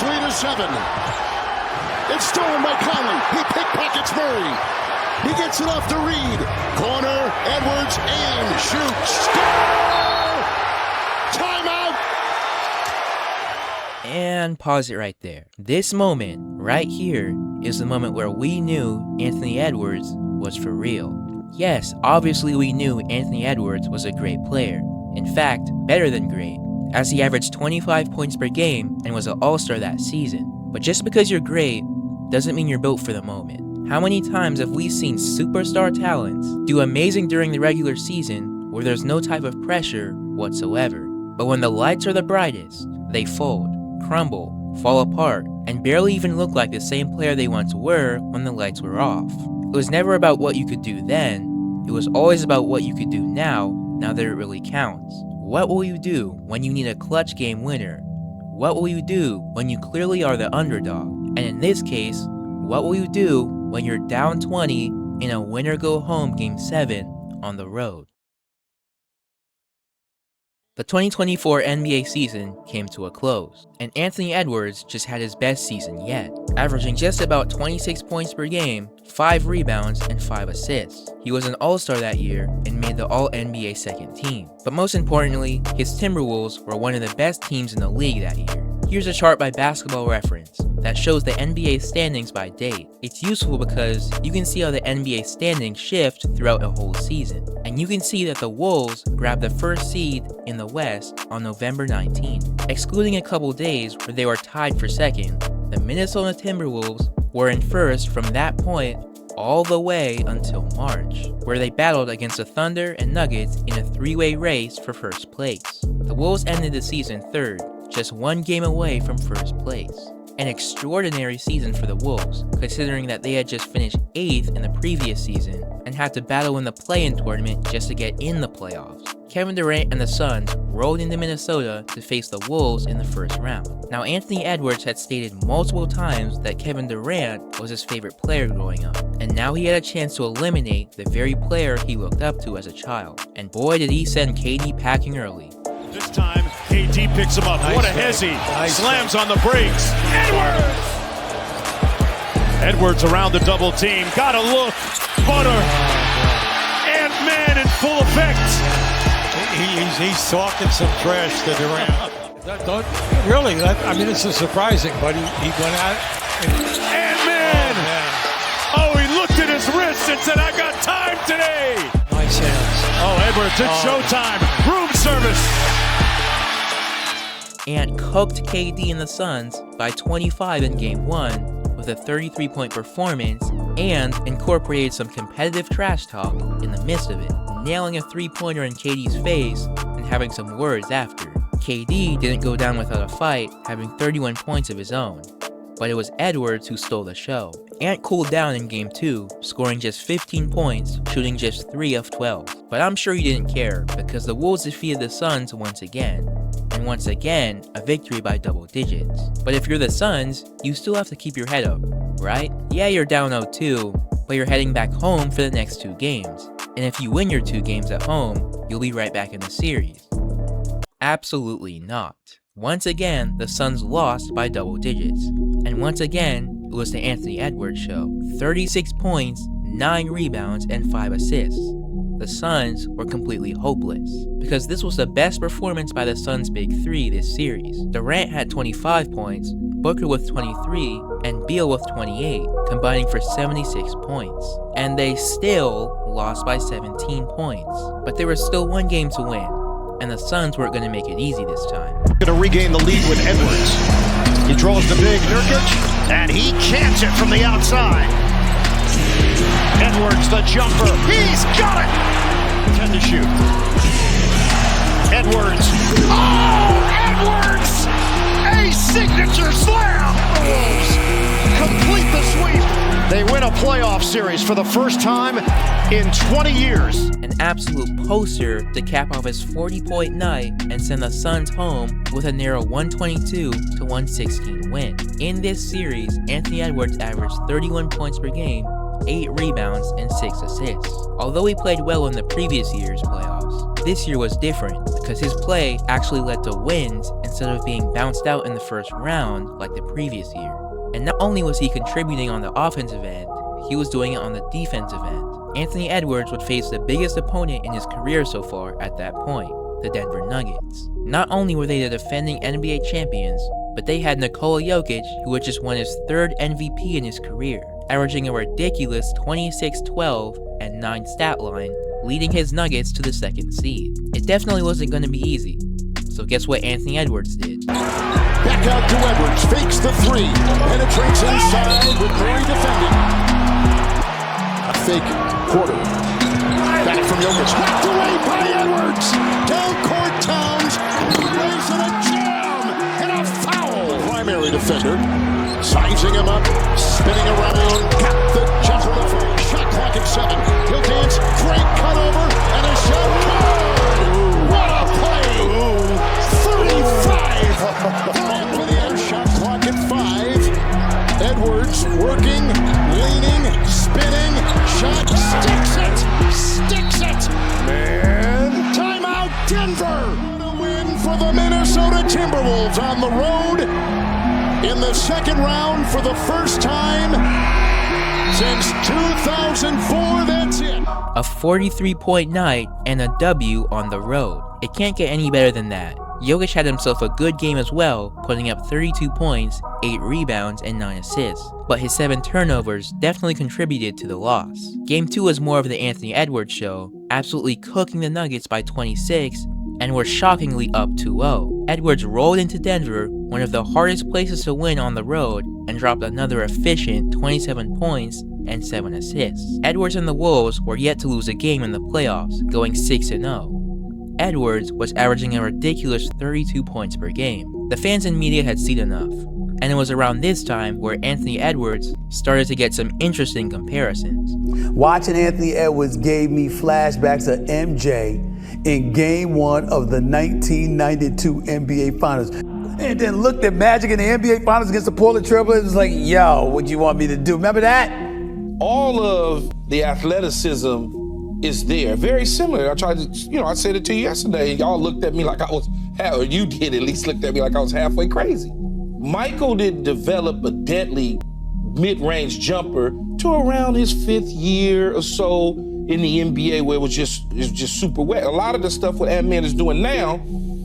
lead is 7. It's stolen by Conley. He pickpockets Murray. He gets it off to Reed. Corner, Edwards, aim, shoot, score! Timeout! And pause it right there. This moment, right here, is the moment where we knew Anthony Edwards was for real. Yes, obviously we knew Anthony Edwards was a great player. In fact, better than great, as he averaged 25 points per game and was an all-star that season. But just because you're great doesn't mean you're built for the moment. How many times have we seen superstar talents do amazing during the regular season where there's no type of pressure whatsoever? But when the lights are the brightest, they fold, crumble, fall apart, and barely even look like the same player they once were when the lights were off. It was never about what you could do then, it was always about what you could do now that it really counts. What will you do when you need a clutch game winner? What will you do when you clearly are the underdog? And in this case, what will you do when you're down 20 in a winner-go-home Game 7 on the road? The 2024 NBA season came to a close, and Anthony Edwards just had his best season yet, averaging just about 26 points per game, 5 rebounds, and 5 assists. He was an all-star that year and made the All-NBA second team. But most importantly, his Timberwolves were one of the best teams in the league that year. Here's a chart by Basketball Reference that shows the NBA standings by date. It's useful because you can see how the NBA standings shift throughout a whole season. And you can see that the Wolves grabbed the first seed in the West on November 19. Excluding a couple days where they were tied for second, the Minnesota Timberwolves were in first from that point all the way until March, where they battled against the Thunder and Nuggets in a three-way race for first place. The Wolves ended the season third, just one game away from first place. An extraordinary season for the Wolves, considering that they had just finished 8th in the previous season and had to battle in the play-in tournament just to get in the playoffs. Kevin Durant and the Suns rolled into Minnesota to face the Wolves in the first round. Now, Anthony Edwards had stated multiple times that Kevin Durant was his favorite player growing up, and now he had a chance to eliminate the very player he looked up to as a child. And boy did he send KD packing early. This time, KD picks him up. Nice what a hezzy. Nice slams on the brakes. Edwards around the double team. Got a look. Butter. Ant-Man in full effect. He's talking some trash to Durant. This is surprising, but he went out. Ant-Man. Oh, he looked at his wrist and said, I got time today. Nice hands. Oh, Edwards, it's showtime. Room service. Ant cooked KD and the Suns by 25 in Game 1 with a 33-point performance and incorporated some competitive trash talk in the midst of it, nailing a three-pointer in KD's face and having some words after. KD didn't go down without a fight, having 31 points of his own, but it was Edwards who stole the show. Ant cooled down in Game 2, scoring just 15 points, shooting just 3 of 12. But I'm sure he didn't care, because the Wolves defeated the Suns once again. And once again, a victory by double digits. But if you're the Suns, you still have to keep your head up, right? Yeah, you're down 0-2, but you're heading back home for the next 2 games. And if you win your 2 games at home, you'll be right back in the series. Absolutely not. Once again, the Suns lost by double digits. And once again, it was the Anthony Edwards show. 36 points, 9 rebounds, and 5 assists. The Suns were completely hopeless, because this was the best performance by the Suns' big three this series. Durant had 25 points, Booker with 23, and Beal with 28, combining for 76 points. And they still lost by 17 points. But there was still one game to win, and the Suns weren't going to make it easy this time. Going to regain the lead with Edwards. He draws the big Nurkic, and he cants it from the outside. Edwards, the jumper. He's got it! 10 to shoot. Edwards. Oh, Edwards! A signature slam! Complete the sweep. They win a playoff series for the first time in 20 years. An absolute poster to cap off his 40-point night and send the Suns home with a narrow 122-116 win. In this series, Anthony Edwards averaged 31 points per game, 8 rebounds, and 6 assists. Although he played well in the previous year's playoffs, this year was different because his play actually led to wins and instead of being bounced out in the first round like the previous year. And not only was he contributing on the offensive end, he was doing it on the defensive end. Anthony Edwards would face the biggest opponent in his career so far at that point, the Denver Nuggets. Not only were they the defending NBA champions, but they had Nikola Jokic, who had just won his 3rd MVP in his career, averaging a ridiculous 26, 12, and 9 stat line, leading his Nuggets to the 2nd seed. It definitely wasn't going to be easy, so guess what Anthony Edwards did? Back out to Edwards, fakes the 3, penetrates inside with Murray defending. A fake quarter. Back from Jokic, knocked away by Edwards. Down court Towns, lays in a jam and a foul. Primary defender, sizing him up, spinning around, got the jumper. Shot clock at 7. He'll dance, great cut over, and a shot. What a play! 35. Shot clock at 5. Edwards working, leaning, spinning, shot, sticks it, man. Timeout, Denver. What a win for the Minnesota Timberwolves on the road in the 2nd round for the first time since 2004. That's it. A 43-point night and a W on the road. It can't get any better than that. Jokic had himself a good game as well, putting up 32 points, 8 rebounds, and 9 assists, but his 7 turnovers definitely contributed to the loss. Game 2 was more of the Anthony Edwards show, absolutely cooking the Nuggets by 26, and were shockingly up 2-0. Edwards rolled into Denver, one of the hardest places to win on the road, and dropped another efficient 27 points and 7 assists. Edwards and the Wolves were yet to lose a game in the playoffs, going 6-0. Edwards was averaging a ridiculous 32 points per game. The fans and media had seen enough, and it was around this time where Anthony Edwards started to get some interesting comparisons. Watching Anthony Edwards gave me flashbacks of MJ in Game 1 of the 1992 NBA Finals. And then looked at Magic in the NBA Finals against the Portland Trailblazers. It was like, yo, what do you want me to do? Remember that? All of the athleticism is there. Very similar. I tried to, I said it to you yesterday, and y'all looked at me like I was, or you did at least looked at me like I was halfway crazy. Michael didn't develop a deadly mid-range jumper to around his 5th year or so in the NBA, where it was just super wet. A lot of the stuff what Ant-Man is doing now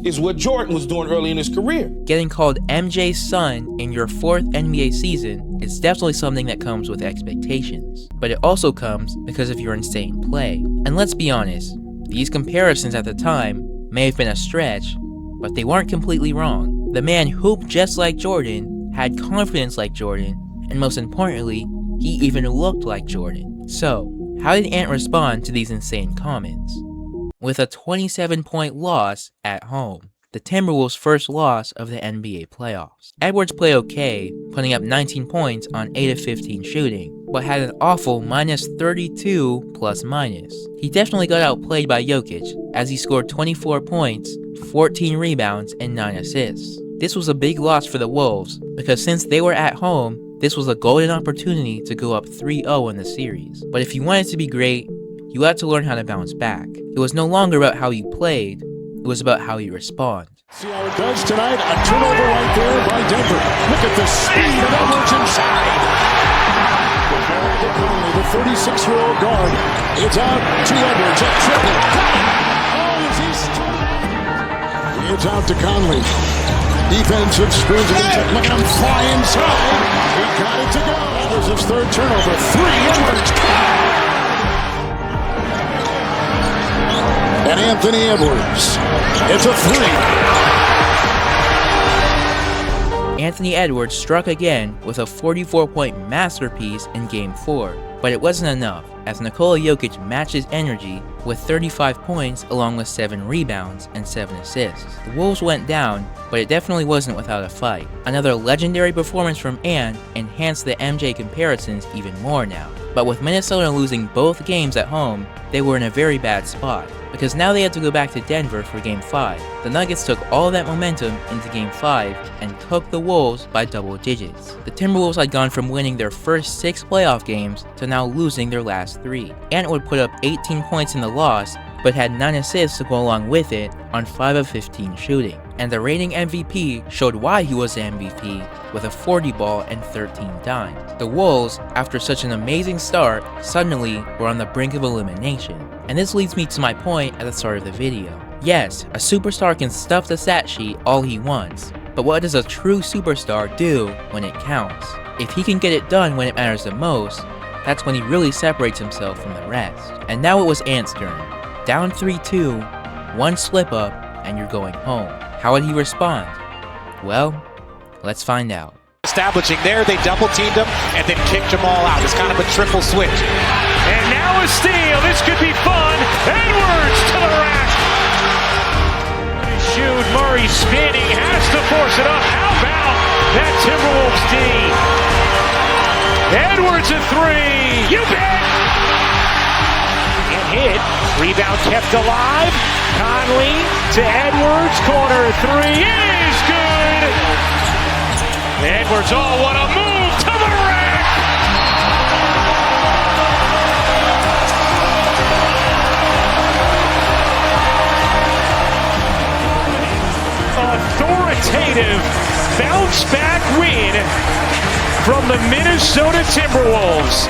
is what Jordan was doing early in his career. Getting called MJ's son in your 4th NBA season is definitely something that comes with expectations, but it also comes because of your insane play. And let's be honest, these comparisons at the time may have been a stretch, but they weren't completely wrong. The man hooped just like Jordan, had confidence like Jordan, and most importantly, he even looked like Jordan. So, how did Ant respond to these insane comments? With a 27-point loss at home, the Timberwolves' first loss of the NBA playoffs. Edwards played okay, putting up 19 points on 8 of 15 shooting, but had an awful minus 32 plus minus. He definitely got outplayed by Jokic, as he scored 24 points, 14 rebounds, and 9 assists. This was a big loss for the Wolves, because since they were at home, this was a golden opportunity to go up 3-0 in the series. But if you wanted to be great, you had to learn how to bounce back. It was no longer about how you played, it was about how you respond. See how it does tonight. A turnover right there by Denver. Look at the speed of Edwards inside. The 36-year-old guard. It's out to Edwards. A triple. Oh, is he still? It's out to Conley. Defensive screws it. Look at him fly inside. He got it to go. That was his 3rd turnover. 3. Edwards. And Anthony Edwards. It's a 3. Anthony Edwards struck again with a 44-point masterpiece in Game 4, but it wasn't enough, as Nikola Jokic matched his energy with 35 points along with 7 rebounds and 7 assists. The Wolves went down, but it definitely wasn't without a fight. Another legendary performance from Ant enhanced the MJ comparisons even more now. But with Minnesota losing both games at home, they were in a very bad spot, because now they had to go back to Denver for Game 5. The Nuggets took all that momentum into Game 5 and cooked the Wolves by double digits. The Timberwolves had gone from winning their first 6 playoff games to now losing their last 3. Ant would put up 18 points in the loss, but had 9 assists to go along with it on 5 of 15 shooting. And the reigning MVP showed why he was the MVP with a 40 ball and 13 dimes. The Wolves, after such an amazing start, suddenly were on the brink of elimination. And this leads me to my point at the start of the video. Yes, a superstar can stuff the stat sheet all he wants, but what does a true superstar do when it counts? If he can get it done when it matters the most, that's when he really separates himself from the rest. And now it was Ant's turn. Down 3-2, one slip up, and you're going home. How would he respond? Well, let's find out. Establishing there, they double teamed him and then kicked them all out. It's kind of a triple switch. And now a steal. This could be fun. Edwards to the rack. Shoot, Murray spinning, has to force it up. How about that Timberwolves D? Edwards a three. You bet. And hit. Rebound kept alive. Conley to Edwards. Corner three is good. Edwards, oh, what a move to the rack. Authoritative bounce back win from the Minnesota Timberwolves.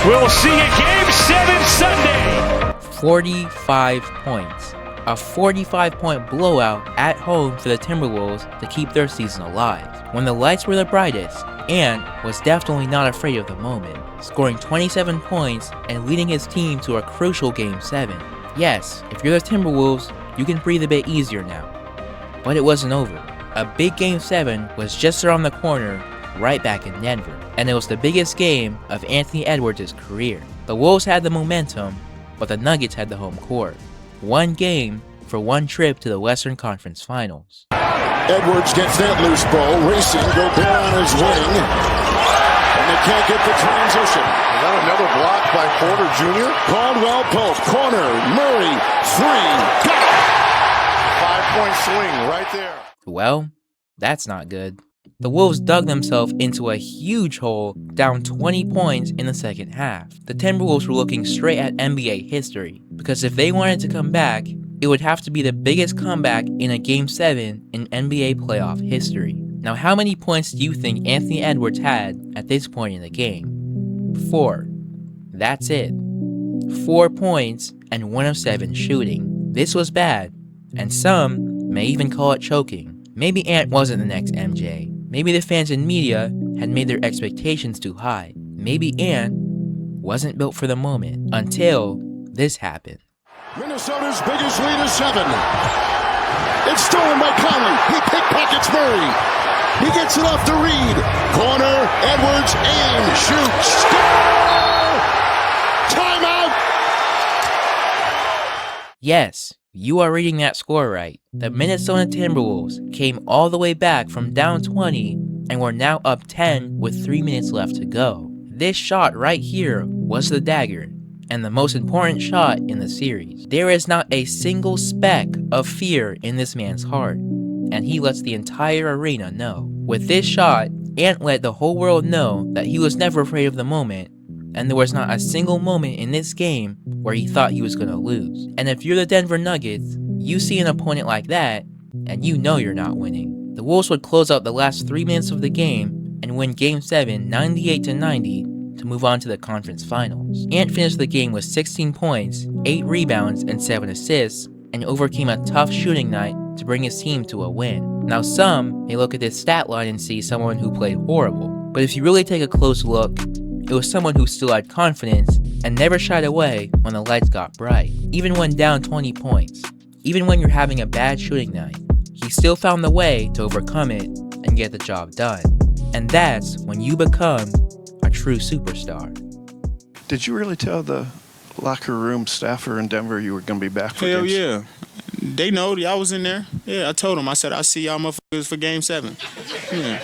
We'll see you Game 7 Sunday. 45 points. A 45-point blowout at home for the Timberwolves to keep their season alive. When the lights were the brightest, Ant was definitely not afraid of the moment, scoring 27 points and leading his team to a crucial Game 7. Yes, if you're the Timberwolves, you can breathe a bit easier now. But it wasn't over. A big Game 7 was just around the corner, right back in Denver, and it was the biggest game of Anthony Edwards' career. The Wolves had the momentum, but the Nuggets had the home court. One game for one trip to the Western Conference Finals. Edwards gets that loose ball, racing, Gobert on his wing, and they can't get the transition. Is that another block by Porter Jr.? Caldwell Pope, corner, Murray, three, got it! 5-point swing right there. Well, that's not good. The Wolves dug themselves into a huge hole, down 20 points in the second half. The Timberwolves were looking straight at NBA history, because if they wanted to come back, it would have to be the biggest comeback in a Game 7 in NBA playoff history. Now, how many points do you think Anthony Edwards had at this point in the game? 4. That's it. 4 points and 1 of 7 shooting. This was bad, and some may even call it choking. Maybe Ant wasn't the next MJ. Maybe the fans and media had made their expectations too high. Maybe Ant wasn't built for the moment until this happened. Minnesota's biggest lead is 7. It's stolen by Conley. He pickpockets Murray. He gets it off to Reed. Corner, Edwards, aim, shoot, score! Timeout! Yes, you are reading that score right. The Minnesota Timberwolves came all the way back from down 20 and were now up 10 with 3 minutes left to go. This shot right here was the dagger, and the most important shot in the series. There is not a single speck of fear in this man's heart, and he lets the entire arena know. With this shot, Ant let the whole world know that he was never afraid of the moment, and there was not a single moment in this game where he thought he was going to lose. And if you're the Denver Nuggets, you see an opponent like that, and you know you're not winning. The Wolves would close out the last 3 minutes of the game and win Game 7 98-90 to move on to the conference finals. Ant finished the game with 16 points, 8 rebounds, and 7 assists, and overcame a tough shooting night to bring his team to a win. Now some may look at this stat line and see someone who played horrible, but if you really take a close look, it was someone who still had confidence and never shied away when the lights got bright. Even when down 20 points, even when you're having a bad shooting night, he still found the way to overcome it and get the job done. And that's when you become a true superstar. Did you really tell the locker room staffer in Denver you were going to be back for Hell games? yeah. They know. I was in there. Yeah, I told them. I said, I'll see y'all motherfuckers for Game 7. Yeah.